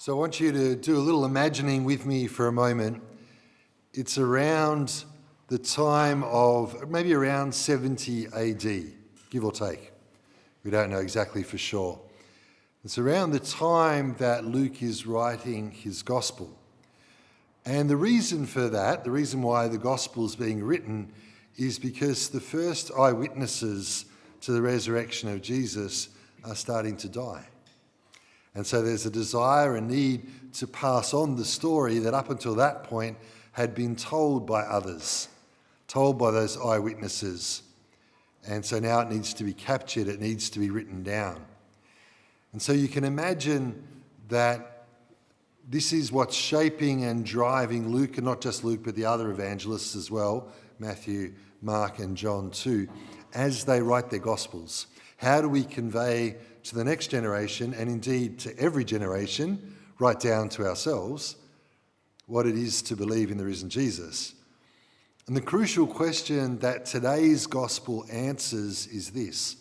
So I want you to do a little imagining with me for a moment. It's around the time of maybe around 70 AD, give or take. We don't know exactly for sure. It's around the time that Luke is writing his gospel. And the reason for that, the reason why the gospel is being written, is because the first eyewitnesses to the resurrection of Jesus are starting to die. And so there's a desire, a need to pass on the story that up until that point had been told by others, told by those eyewitnesses. And so now it needs to be captured, it needs to be written down. And so you can imagine that this is what's shaping and driving Luke, and not just Luke, but the other evangelists as well, Matthew, Mark, and John too, as they write their gospels. How do we convey to the next generation, and indeed to every generation, right down to ourselves, what it is to believe in the risen Jesus? And the crucial question that today's gospel answers is this.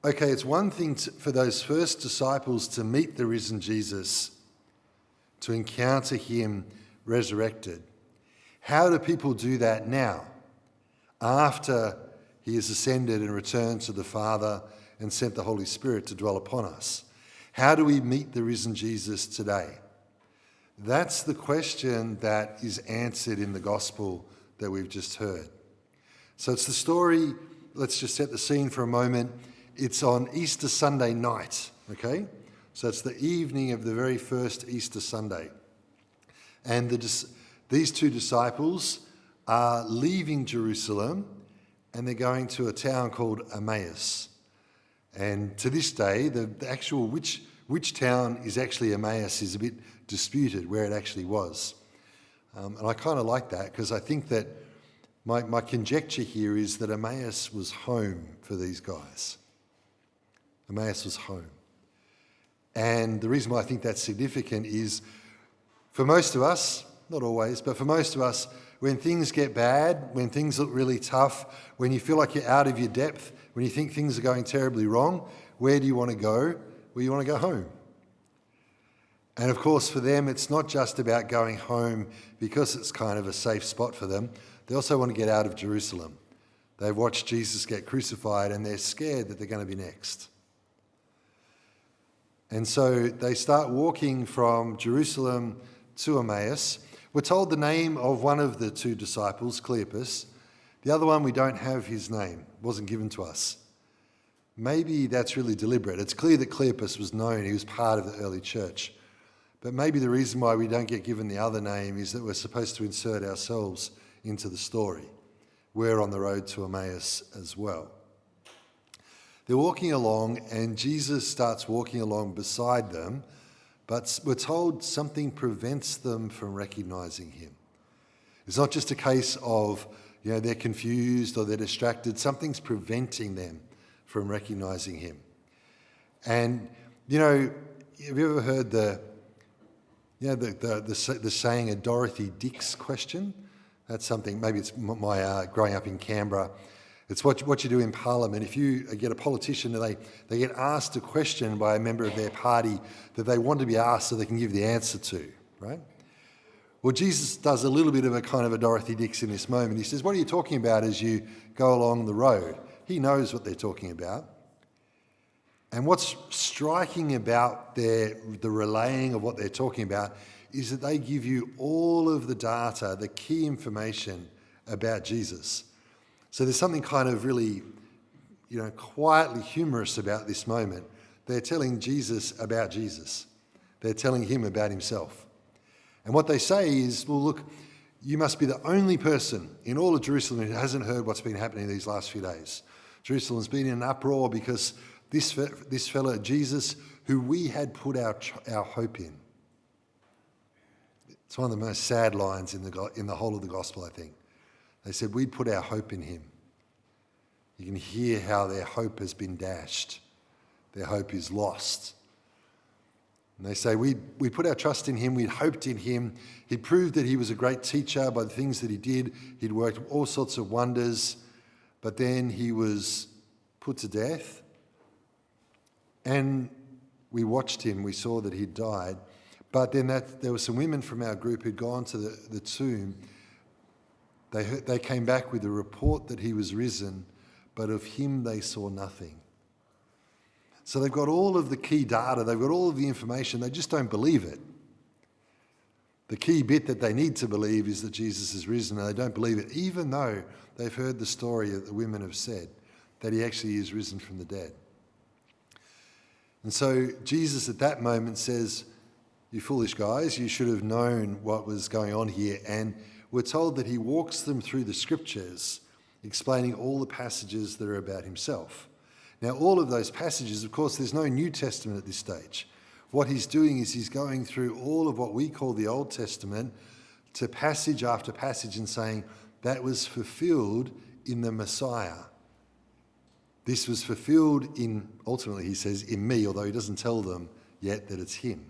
Okay, it's one thing for those first disciples to meet the risen Jesus, to encounter him resurrected. How do people do that now, after he has ascended and returned to the Father and sent the Holy Spirit to dwell upon us? How do we meet the risen Jesus today? That's the question that is answered in the gospel that we've just heard. So it's the story, let's just set the scene for a moment. It's on Easter Sunday night, okay? So it's the evening of the very first Easter Sunday. And these two disciples are leaving Jerusalem and they're going to a town called Emmaus. And to this day, the actual which town is actually Emmaus is a bit disputed, where it actually was. And I kind of like that, because I think that my conjecture here is that Emmaus was home for these guys. Emmaus was home. And the reason why I think that's significant is, for most of us, not always, but for most of us, when things get bad, when things look really tough, when you feel like you're out of your depth, when you think things are going terribly wrong, where do you want to go? Well, you want to go home. And of course, for them, it's not just about going home because it's kind of a safe spot for them. They also want to get out of Jerusalem. They've watched Jesus get crucified and they're scared that they're going to be next. And so they start walking from Jerusalem to Emmaus. We're told the name of one of the two disciples, Cleopas. The other one, we don't have his name, wasn't given to us. Maybe that's really deliberate. It's clear that Cleopas was known, he was part of the early church. But maybe the reason why we don't get given the other name is that we're supposed to insert ourselves into the story. We're on the road to Emmaus as well. They're walking along and Jesus starts walking along beside them, but we're told something prevents them from recognising him. It's not just a case of, they're confused or they're distracted. Something's preventing them from recognising him. And, have you ever heard the saying, a Dorothy Dix question? That's something, maybe it's my growing up in Canberra. It's what you do in Parliament. If you get a politician and they get asked a question by a member of their party that they want to be asked so they can give the answer to, right? Well, Jesus does a little bit of a kind of a Dorothy Dix in this moment. He says, what are you talking about as you go along the road? He knows what they're talking about. And what's striking about the relaying of what they're talking about is that they give you all of the data, the key information about Jesus. So there's something kind of really, quietly humorous about this moment. They're telling Jesus about Jesus. They're telling him about himself. And what they say is, well, look, you must be the only person in all of Jerusalem who hasn't heard what's been happening these last few days. Jerusalem's been in an uproar because this fellow, Jesus, who we had put our hope in. It's one of the most sad lines in the whole of the gospel, I think. They said, we'd put our hope in him. You can hear how their hope has been dashed. Their hope is lost. And they say, we put our trust in him, we'd hoped in him. He proved that he was a great teacher by the things that he did. He'd worked all sorts of wonders, but then he was put to death. And we watched him, we saw that he'd died. But then there were some women from our group who'd gone to the tomb. They came back with a report that he was risen, but of him they saw nothing. So they've got all of the key data, they've got all of the information, they just don't believe it. The key bit that they need to believe is that Jesus is risen, and they don't believe it, even though they've heard the story that the women have said, that he actually is risen from the dead. And so Jesus at that moment says, "You foolish guys, you should have known what was going on here." And we're told that he walks them through the scriptures, explaining all the passages that are about himself. Now, all of those passages, of course, there's no New Testament at this stage. What he's doing is he's going through all of what we call the Old Testament to passage after passage and saying, that was fulfilled in the Messiah. This was fulfilled in, ultimately he says, in me, although he doesn't tell them yet that it's him.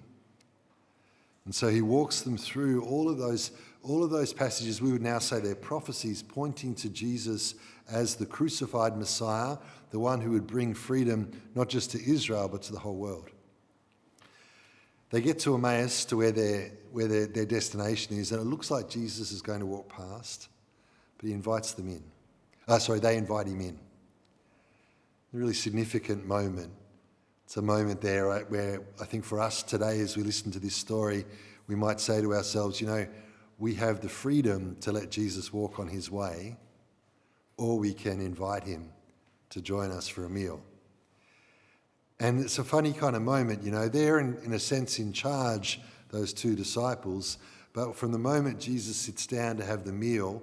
And so he walks them through all of those passages. We would now say they're prophecies pointing to Jesus as the crucified Messiah, the one who would bring freedom not just to Israel but to the whole world. They get to Emmaus, to where their destination is, and it looks like Jesus is going to walk past, but he invites them in. They invite him in. A really significant moment. It's a moment there where I think for us today, as we listen to this story, we might say to ourselves, we have the freedom to let Jesus walk on his way, or we can invite him to join us for a meal. And it's a funny kind of moment, they're in a sense in charge, those two disciples, but from the moment Jesus sits down to have the meal,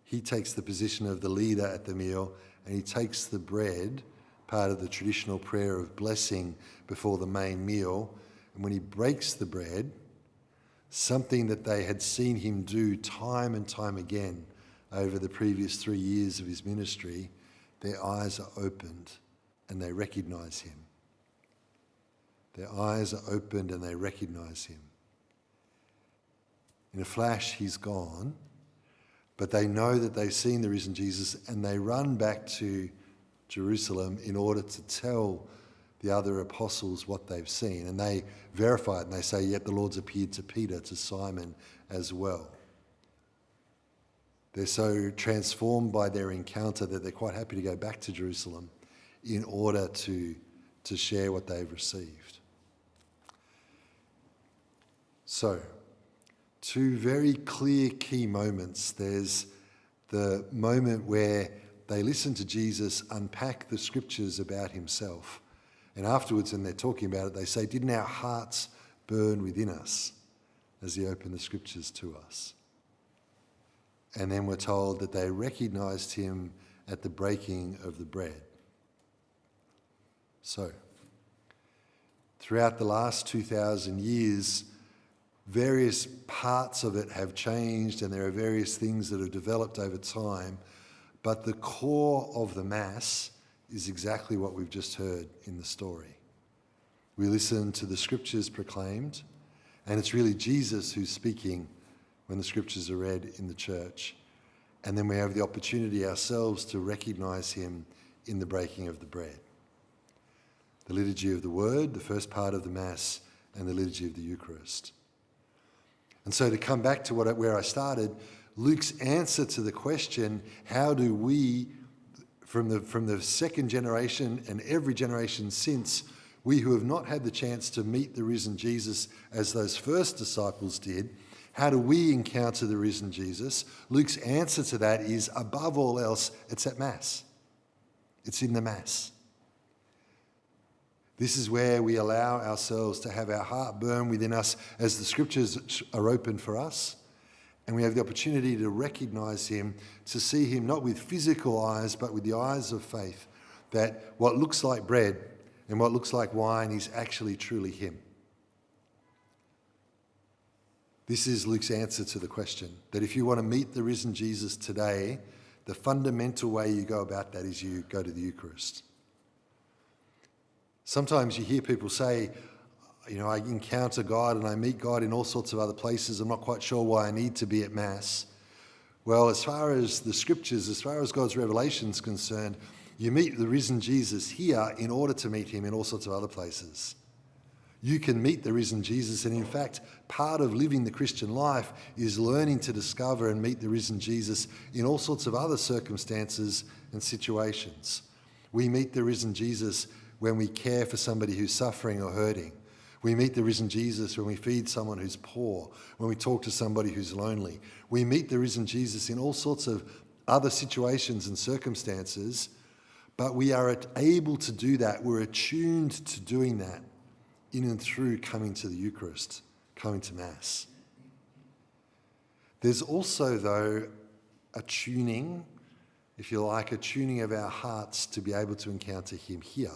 he takes the position of the leader at the meal, and he takes the bread, part of the traditional prayer of blessing before the main meal, and when he breaks the bread, something that they had seen him do time and time again over the previous 3 years of his ministry, their eyes are opened and they recognize him. Their eyes are opened and they recognize him. In a flash, he's gone, but they know that they've seen the risen Jesus, and they run back to Jerusalem in order to tell the other apostles what they've seen. And they verify it, and they say, yet the Lord's appeared to Peter, to Simon as well. They're so transformed by their encounter that they're quite happy to go back to Jerusalem in order to share what they've received. So, two very clear key moments. There's the moment where they listen to Jesus unpack the scriptures about himself. And afterwards, when they're talking about it, they say, didn't our hearts burn within us as he opened the scriptures to us? And then we're told that they recognized him at the breaking of the bread. So, throughout the last 2,000 years, various parts of it have changed, and there are various things that have developed over time, but the core of the Mass is exactly what we've just heard in the story. We listen to the scriptures proclaimed, and it's really Jesus who's speaking when the scriptures are read in the church. And then we have the opportunity ourselves to recognise him in the breaking of the bread. The liturgy of the word, the first part of the Mass, and the liturgy of the Eucharist. And so to come back to where I started, Luke's answer to the question, how do we, from the second generation and every generation since, we who have not had the chance to meet the risen Jesus as those first disciples did, how do we encounter the risen Jesus? Luke's answer to that is, above all else, it's at Mass. It's in the Mass. This is where we allow ourselves to have our heart burn within us as the scriptures are open for us. And we have the opportunity to recognise him, to see him not with physical eyes, but with the eyes of faith, that what looks like bread and what looks like wine is actually truly him. This is Luke's answer to the question, that if you want to meet the risen Jesus today, the fundamental way you go about that is you go to the Eucharist. Sometimes you hear people say, I encounter God and I meet God in all sorts of other places. I'm not quite sure why I need to be at Mass. Well, as far as the scriptures, as far as God's revelation is concerned, you meet the risen Jesus here in order to meet him in all sorts of other places. You can meet the risen Jesus, and in fact, part of living the Christian life is learning to discover and meet the risen Jesus in all sorts of other circumstances and situations. We meet the risen Jesus when we care for somebody who's suffering or hurting. We meet the risen Jesus when we feed someone who's poor, when we talk to somebody who's lonely. We meet the risen Jesus in all sorts of other situations and circumstances, but we are able to do that. We're attuned to doing that in and through coming to the Eucharist, coming to Mass. There's also, though, a tuning, if you like, a tuning of our hearts to be able to encounter him here.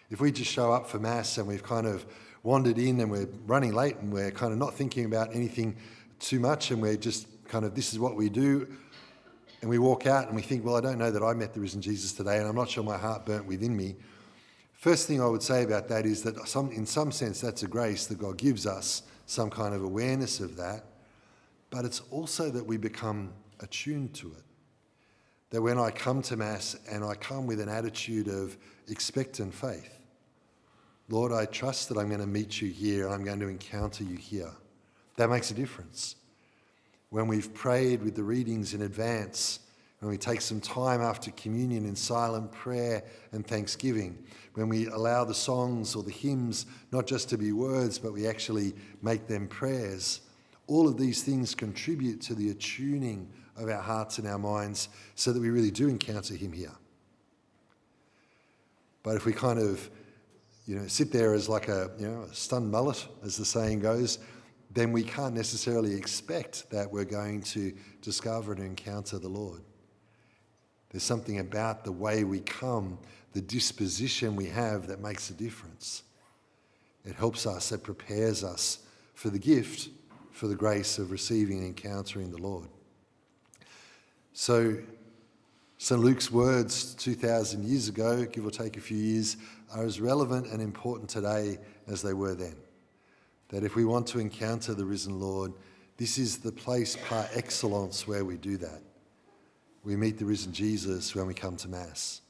If we just show up for Mass and we've kind of wandered in and we're running late and we're kind of not thinking about anything too much and we're just kind of, this is what we do, and we walk out and we think, well, I don't know that I met the risen Jesus today and I'm not sure my heart burnt within me. First thing I would say about that is that in some sense that's a grace that God gives us, some kind of awareness of that, but it's also that we become attuned to it. That when I come to Mass and I come with an attitude of expectant faith, Lord, I trust that I'm going to meet you here and I'm going to encounter you here. That makes a difference. When we've prayed with the readings in advance, when we take some time after communion in silent prayer and thanksgiving, when we allow the songs or the hymns not just to be words, but we actually make them prayers, all of these things contribute to the attuning of our hearts and our minds so that we really do encounter him here. But if we kind of, sit there as like a stunned mullet, as the saying goes, then we can't necessarily expect that we're going to discover and encounter the Lord. There's something about the way we come, the disposition we have that makes a difference. It helps us, it prepares us for the gift, for the grace of receiving and encountering the Lord. So St. Luke's words 2,000 years ago, give or take a few years, are as relevant and important today as they were then. That if we want to encounter the risen Lord, this is the place par excellence where we do that. We meet the risen Jesus when we come to Mass.